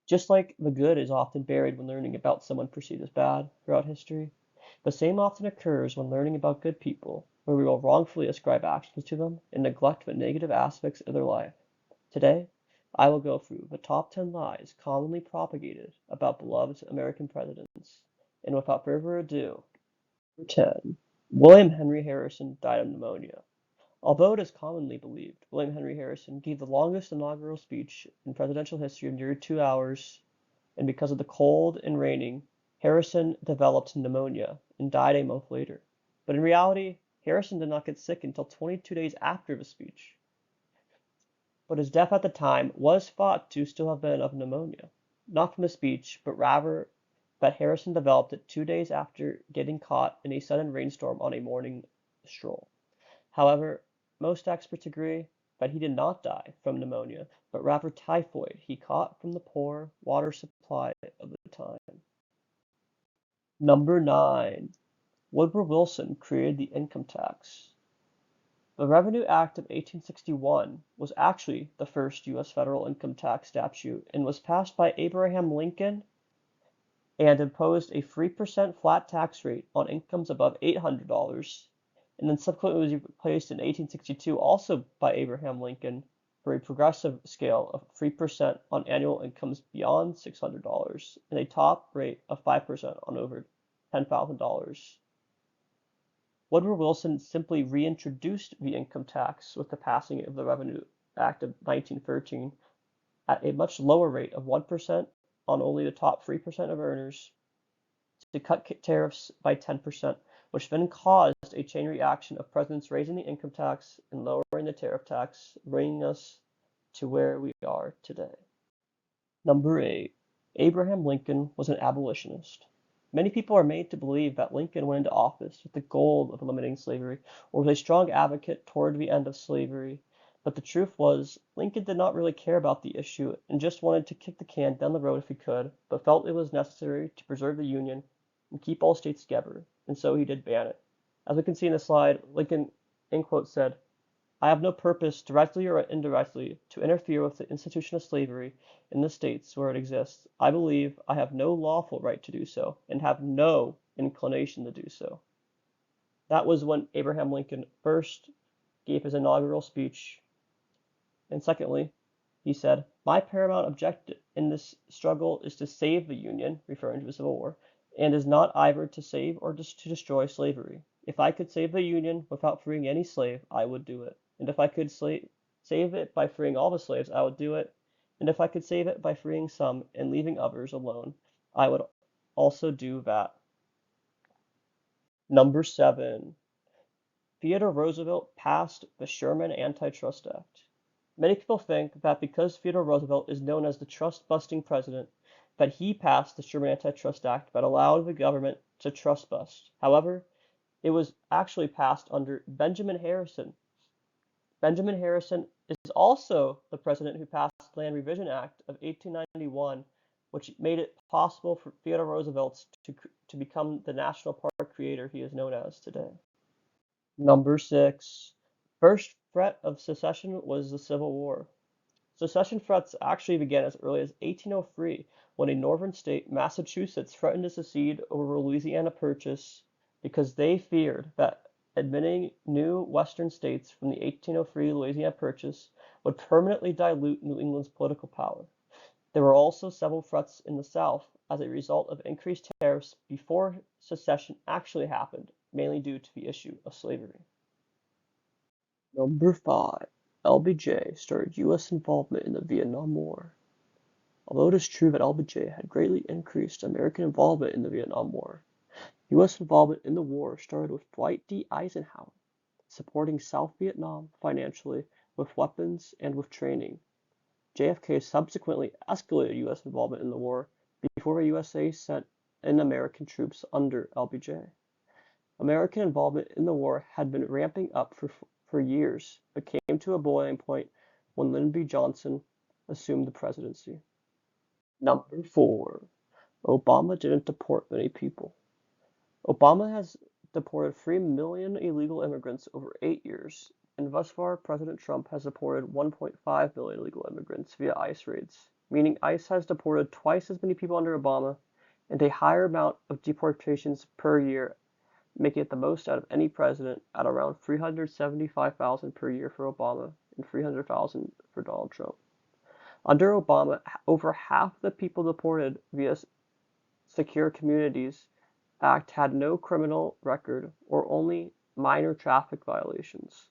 Just like the good is often buried when learning about someone perceived as bad throughout history, the same often occurs when learning about good people, where we will wrongfully ascribe actions to them and neglect the negative aspects of their life. Today, I will go through the top 10 lies commonly propagated about beloved American presidents. And without further ado, number 10. William Henry Harrison died of pneumonia. Although it is commonly believed William Henry Harrison gave the longest inaugural speech in presidential history of nearly 2 hours, and because of the cold and raining, Harrison developed pneumonia and died a month later. But in reality, Harrison did not get sick until 22 days after the speech. But his death at the time was thought to still have been of pneumonia, not from the speech, but rather that Harrison developed it 2 days after getting caught in a sudden rainstorm on a morning stroll. However, most experts agree that he did not die from pneumonia, but rather typhoid he caught from the poor water supply of the time. Number 9. Woodrow Wilson created the income tax. The Revenue Act of 1861 was actually the first U.S. federal income tax statute and was passed by Abraham Lincoln and imposed a 3% flat tax rate on incomes above $800, and then subsequently was replaced in 1862 also by Abraham Lincoln for a progressive scale of 3% on annual incomes beyond $600 and a top rate of 5% on over $10,000. Woodrow Wilson simply reintroduced the income tax with the passing of the Revenue Act of 1913 at a much lower rate of 1% on only the top 3% of earners to cut tariffs by 10%, which then caused a chain reaction of presidents raising the income tax and lowering the tariff tax, bringing us to where we are today. Number 8. Abraham Lincoln was an abolitionist. Many people are made to believe that Lincoln went into office with the goal of eliminating slavery or was a strong advocate toward the end of slavery, but the truth was Lincoln did not really care about the issue and just wanted to kick the can down the road if he could, but felt it was necessary to preserve the Union and keep all states together, and so he did ban it. As we can see in the slide, Lincoln, in quote, said, "I have no purpose, directly or indirectly, to interfere with the institution of slavery in the states where it exists. I believe I have no lawful right to do so, and have no inclination to do so." That was when Abraham Lincoln first gave his inaugural speech. And secondly, he said, "My paramount objective in this struggle is to save the Union," referring to the Civil War, "and is not either to save or to destroy slavery. If I could save the Union without freeing any slave, I would do it. And if I could save it by freeing all the slaves, I would do it. And if I could save it by freeing some and leaving others alone, I would also do that." Number 7. Theodore Roosevelt passed the Sherman Antitrust Act. Many people think that because Theodore Roosevelt is known as the trust-busting president, that he passed the Sherman Antitrust Act that allowed the government to trust bust. However, it was actually passed under Benjamin Harrison. Benjamin Harrison is also the president who passed the Land Revision Act of 1891, which made it possible for Theodore Roosevelt to become the national park creator he is known as today. Number 6. First threat of secession was the Civil War. Secession threats actually began as early as 1803 when a northern state, Massachusetts, threatened to secede over Louisiana Purchase because they feared that admitting new western states from the 1803 Louisiana Purchase would permanently dilute New England's political power. There were also several threats in the South as a result of increased tariffs before secession actually happened, mainly due to the issue of slavery. Number 5. LBJ started U.S. involvement in the Vietnam War. Although it is true that LBJ had greatly increased American involvement in the Vietnam War, U.S. involvement in the war started with Dwight D. Eisenhower, supporting South Vietnam financially, with weapons, and with training. JFK subsequently escalated U.S. involvement in the war before the USA sent in American troops under LBJ. American involvement in the war had been ramping up for years, but came to a boiling point when Lyndon B. Johnson assumed the presidency. Number 4. Obama didn't deport many people. Obama has deported 3 million illegal immigrants over 8 years, and thus far President Trump has deported 1.5 million illegal immigrants via ICE raids, meaning ICE has deported twice as many people under Obama and a higher amount of deportations per year, making it the most out of any president at around 375,000 per year for Obama and 300,000 for Donald Trump. Under Obama, over half the people deported via Secure Communities Act had no criminal record or only minor traffic violations,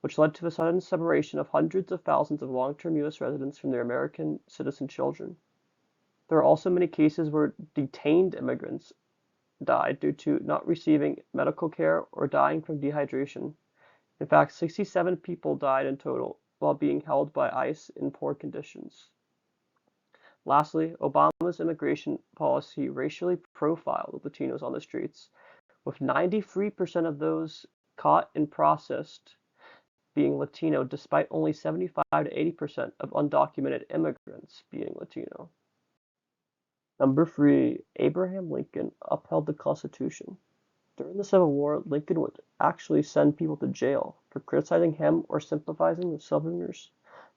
which led to the sudden separation of hundreds of thousands of long-term U.S. residents from their American citizen children. There are also many cases where detained immigrants died due to not receiving medical care or dying from dehydration. In fact, 67 people died in total while being held by ICE in poor conditions. Lastly, Obama's immigration policy racially profiled Latinos on the streets, with 93% of those caught and processed being Latino, despite only 75 to 80% of undocumented immigrants being Latino. Number 3, Abraham Lincoln upheld the Constitution. During the Civil War, Lincoln would actually send people to jail for criticizing him or sympathizing with Southerners.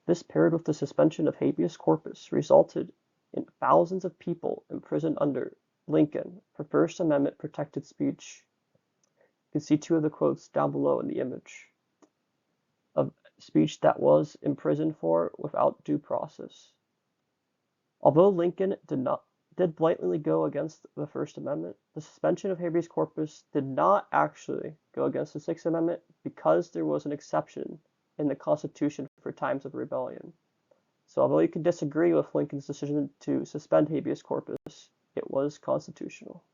This, paired with the suspension of habeas corpus, resulted in thousands of people imprisoned under Lincoln for First Amendment protected speech. You can see two of the quotes down below in the image of speech that was imprisoned for without due process. Although Lincoln did blatantly go against the First Amendment, the suspension of habeas corpus did not actually go against the Sixth Amendment because there was an exception in the Constitution for times of rebellion. So although you could disagree with Lincoln's decision to suspend habeas corpus, it was constitutional.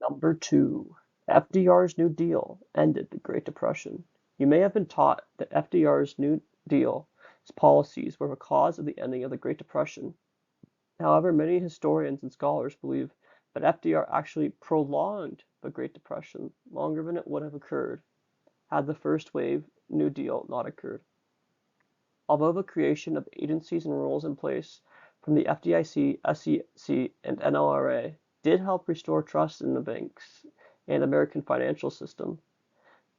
Number 2, FDR's New Deal ended the Great Depression. You may have been taught that FDR's New Deal's policies were the cause of the ending of the Great Depression. However, many historians and scholars believe that FDR actually prolonged the Great Depression longer than it would have occurred had the first wave New Deal not occurred. Although the creation of agencies and rules in place from the FDIC, SEC, and NLRA did help restore trust in the banks and American financial system,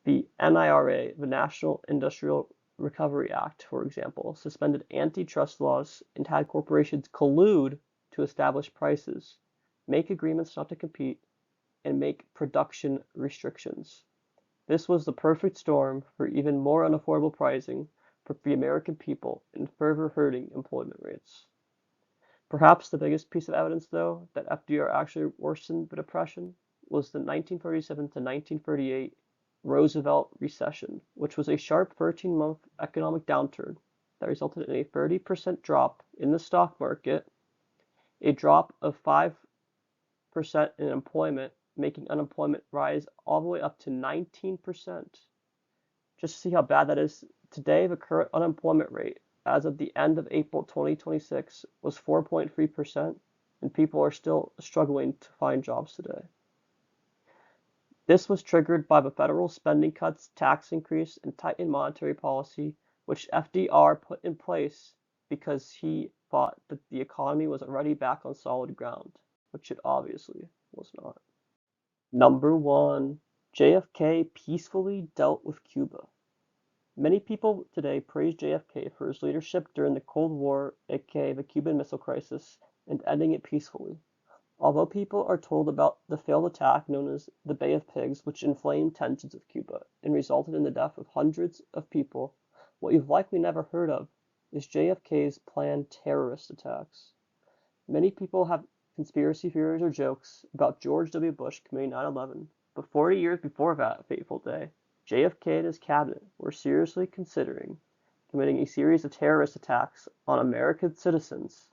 the NIRA, the National Industrial Recovery Act, for example, suspended antitrust laws and had corporations collude to establish prices, make agreements not to compete, and make production restrictions. This was the perfect storm for even more unaffordable pricing for the American people and further hurting employment rates. Perhaps the biggest piece of evidence, though, that FDR actually worsened the Depression was the 1937 to 1938 Roosevelt recession, which was a sharp 13-month economic downturn that resulted in a 30% drop in the stock market, a drop of 5% in employment, making unemployment rise all the way up to 19%. Just to see how bad that is, today the current unemployment rate as of the end of April 2026 was 4.3%, and people are still struggling to find jobs today. This was triggered by the federal spending cuts, tax increase, and tightened monetary policy, which FDR put in place because he thought that the economy was already back on solid ground, which it obviously was not. Number 1, JFK peacefully dealt with Cuba. Many people today praise JFK for his leadership during the Cold War, aka the Cuban Missile Crisis, and ending it peacefully. Although people are told about the failed attack known as the Bay of Pigs, which inflamed tensions of Cuba and resulted in the death of hundreds of people, what you've likely never heard of is JFK's planned terrorist attacks. Many people have conspiracy theories or jokes about George W. Bush committing 9/11, but 40 years before that fateful day, JFK and his cabinet were seriously considering committing a series of terrorist attacks on American citizens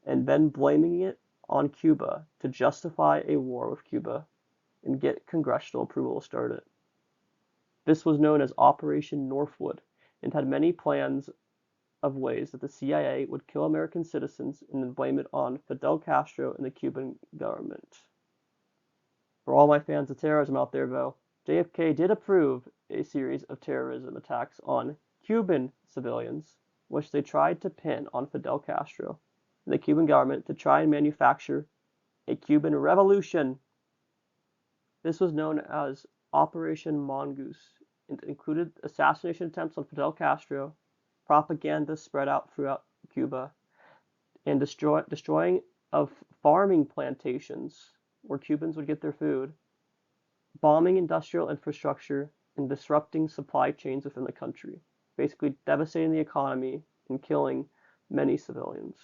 and then blaming it on Cuba to justify a war with Cuba and get congressional approval to start it. This was known as Operation Northwood and had many plans of ways that the CIA would kill American citizens and then blame it on Fidel Castro and the Cuban government. For all my fans of terrorism out there, though, JFK did approve a series of terrorism attacks on Cuban civilians, which they tried to pin on Fidel Castro and the Cuban government to try and manufacture a Cuban revolution. This was known as Operation Mongoose and included assassination attempts on Fidel Castro, propaganda spread out throughout Cuba, and destroying of farming plantations where Cubans would get their food, bombing industrial infrastructure, and disrupting supply chains within the country, basically devastating the economy and killing many civilians.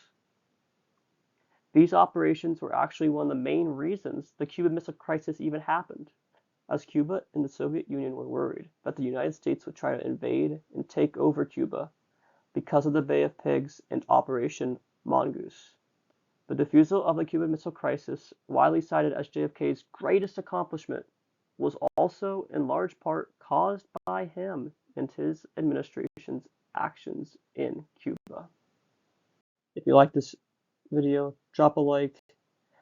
These operations were actually one of the main reasons the Cuban Missile Crisis even happened, as Cuba and the Soviet Union were worried that the United States would try to invade and take over Cuba because of the Bay of Pigs and Operation Mongoose. The defusal of the Cuban Missile Crisis, widely cited as JFK's greatest accomplishment, was also in large part caused by him and his administration's actions in Cuba. If you like this video, drop a like,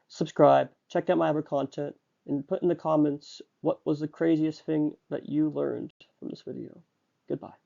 subscribe, check out my other content, and put in the comments what was the craziest thing that you learned from this video. Goodbye.